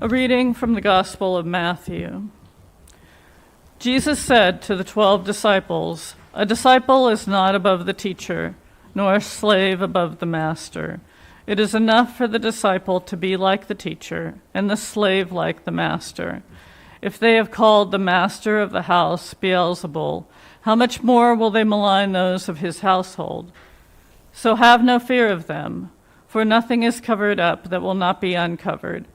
A reading from the Gospel of Matthew. Jesus said to the 12 disciples, "A disciple is not above the teacher, nor a slave above the master. It is enough for the disciple to be like the teacher, and the slave like the master. If they have called the master of the house Beelzebul, how much more will they malign those of his household? So have no fear of them, for nothing is covered up that will not be uncovered,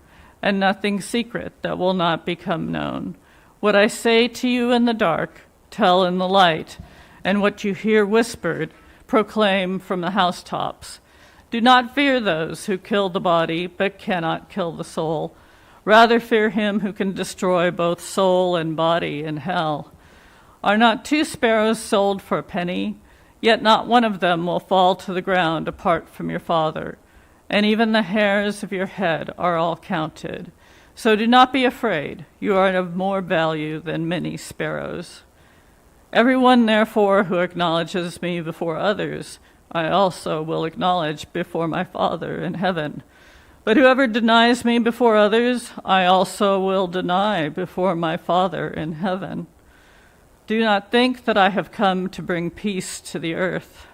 and nothing secret that will not become known. What I say to you in the dark, tell in the light, and what you hear whispered, proclaim from the housetops. Do not fear those who kill the body, but cannot kill the soul. Rather fear him who can destroy both soul and body in hell. Are not 2 sparrows sold for a penny? Yet not one of them will fall to the ground apart from your Father. And even the hairs of your head are all counted. So do not be afraid. You are of more value than many sparrows. Everyone, therefore, who acknowledges me before others, I also will acknowledge before my Father in heaven. But whoever denies me before others, I also will deny before my Father in heaven. Do not think that I have come to bring peace to the earth.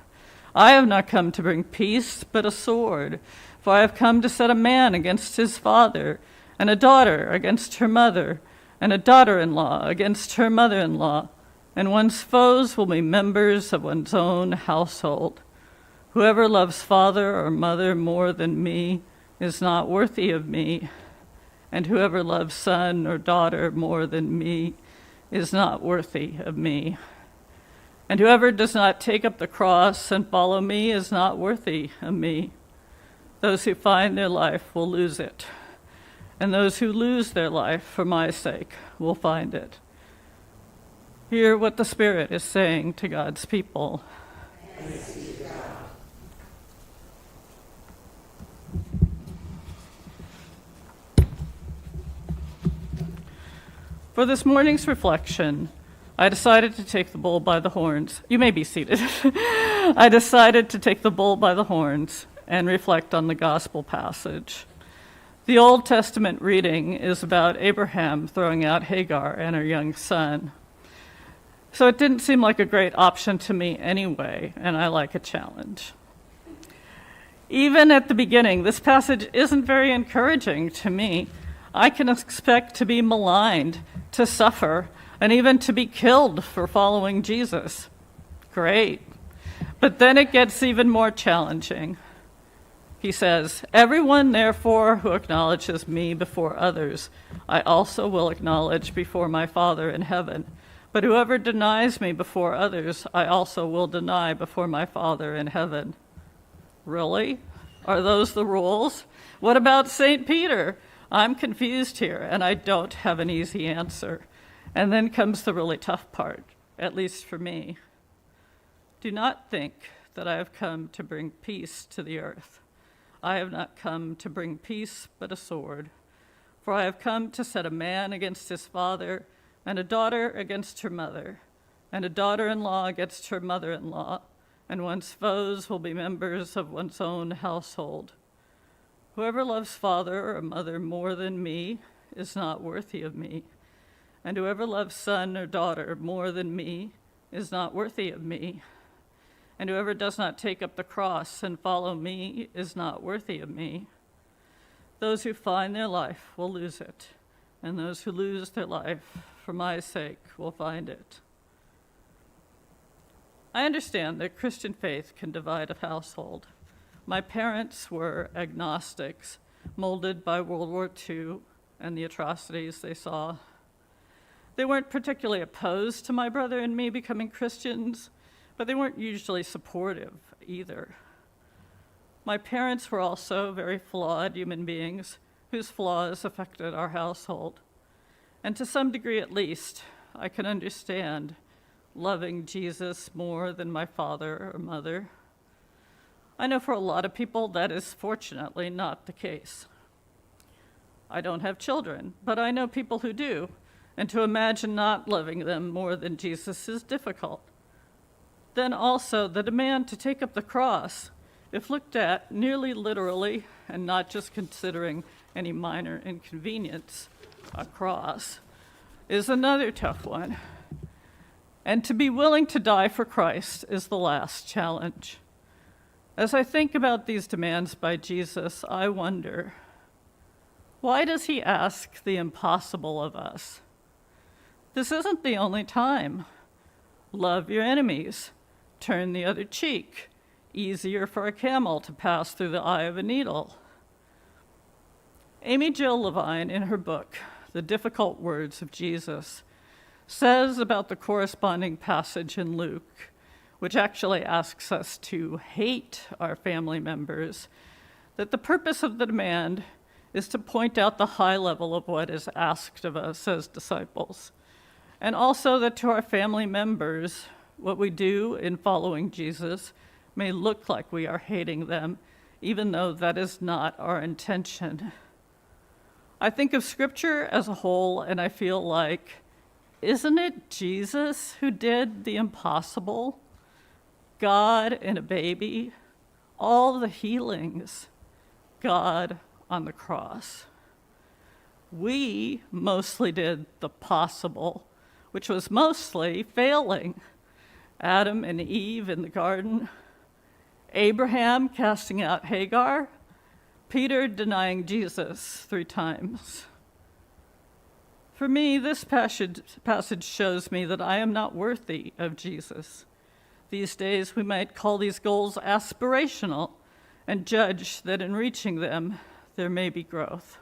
I have not come to bring peace, but a sword. For I have come to set a man against his father, and a daughter against her mother, and a daughter-in-law against her mother-in-law, and one's foes will be members of one's own household. Whoever loves father or mother more than me is not worthy of me, and whoever loves son or daughter more than me is not worthy of me. And whoever does not take up the cross and follow me is not worthy of me. Those who find their life will lose it, and those who lose their life for my sake will find it." Hear what the Spirit is saying to God's people. Thanks be to God. For this morning's reflection, I decided to take the bull by the horns. You may be seated. I decided to take the bull by the horns and reflect on the gospel passage. The Old Testament reading is about Abraham throwing out Hagar and her young son. So it didn't seem like a great option to me anyway, and I like a challenge. Even at the beginning, this passage isn't very encouraging to me. I can expect to be maligned, to suffer, and even to be killed for following Jesus. Great. But then it gets even more challenging. He says, "Everyone, therefore, who acknowledges me before others, I also will acknowledge before my Father in heaven. But whoever denies me before others, I also will deny before my Father in heaven." Really? Are those the rules? What about St. Peter? I'm confused here, and I don't have an easy answer. And then comes the really tough part, at least for me. Do not think that I have come to bring peace to the earth. I have not come to bring peace, but a sword. For I have come to set a man against his father, and a daughter against her mother, and a daughter-in-law against her mother-in-law, and one's foes will be members of one's own household. Whoever loves father or mother more than me is not worthy of me, and whoever loves son or daughter more than me is not worthy of me, and whoever does not take up the cross and follow me is not worthy of me. Those who find their life will lose it, and those who lose their life for my sake will find it. I understand that Christian faith can divide a household. My parents were agnostics, molded by World War II and the atrocities they saw. They weren't particularly opposed to my brother and me becoming Christians, but they weren't usually supportive either. My parents were also very flawed human beings whose flaws affected our household. And to some degree at least, I can understand loving Jesus more than my father or mother. I know for a lot of people that is fortunately not the case. I don't have children, but I know people who do, and to imagine not loving them more than Jesus is difficult. Then also the demand to take up the cross, if looked at nearly literally and not just considering any minor inconvenience, a cross, is another tough one. And to be willing to die for Christ is the last challenge. As I think about these demands by Jesus, I wonder, why does he ask the impossible of us? This isn't the only time. Love your enemies. Turn the other cheek. Easier for a camel to pass through the eye of a needle. Amy Jill Levine, in her book, The Difficult Words of Jesus, says about the corresponding passage in Luke, which actually asks us to hate our family members, that the purpose of the demand is to point out the high level of what is asked of us as disciples, and also that to our family members, what we do in following Jesus may look like we are hating them, even though that is not our intention. I think of Scripture as a whole, and I feel like, isn't it Jesus who did the impossible? God in a baby, all the healings, God on the cross. We mostly did the possible, which was mostly failing. Adam and Eve in the garden, Abraham casting out Hagar, Peter denying Jesus 3 times. For me, this passage shows me that I am not worthy of Jesus. These days, we might call these goals aspirational and judge that in reaching them, there may be growth.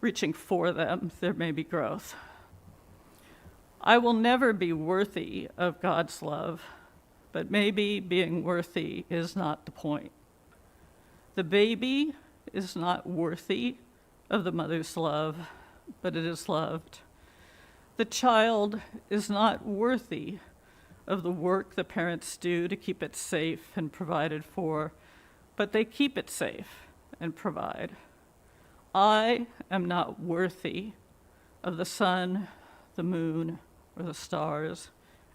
Reaching for them, there may be growth. I will never be worthy of God's love, but maybe being worthy is not the point. The baby is not worthy of the mother's love, but it is loved. The child is not worthy of the work the parents do to keep it safe and provided for, but they keep it safe and provide. I am not worthy of the sun, the moon, or the stars,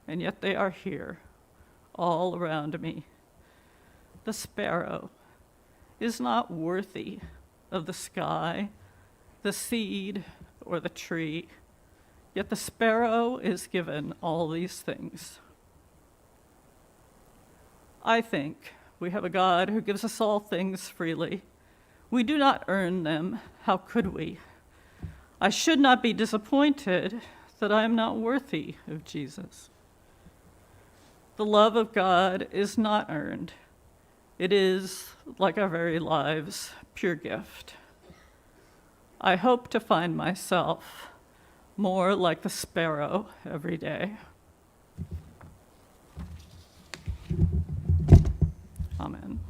and yet they are here, all around me. The sparrow is not worthy of the sky, the seed, or the tree, yet the sparrow is given all these things. I think we have a God who gives us all things freely. We do not earn them. How could we? I should not be disappointed that I am not worthy of Jesus. The love of God is not earned. It is, like our very lives, pure gift. I hope to find myself more like the sparrow every day. Amen.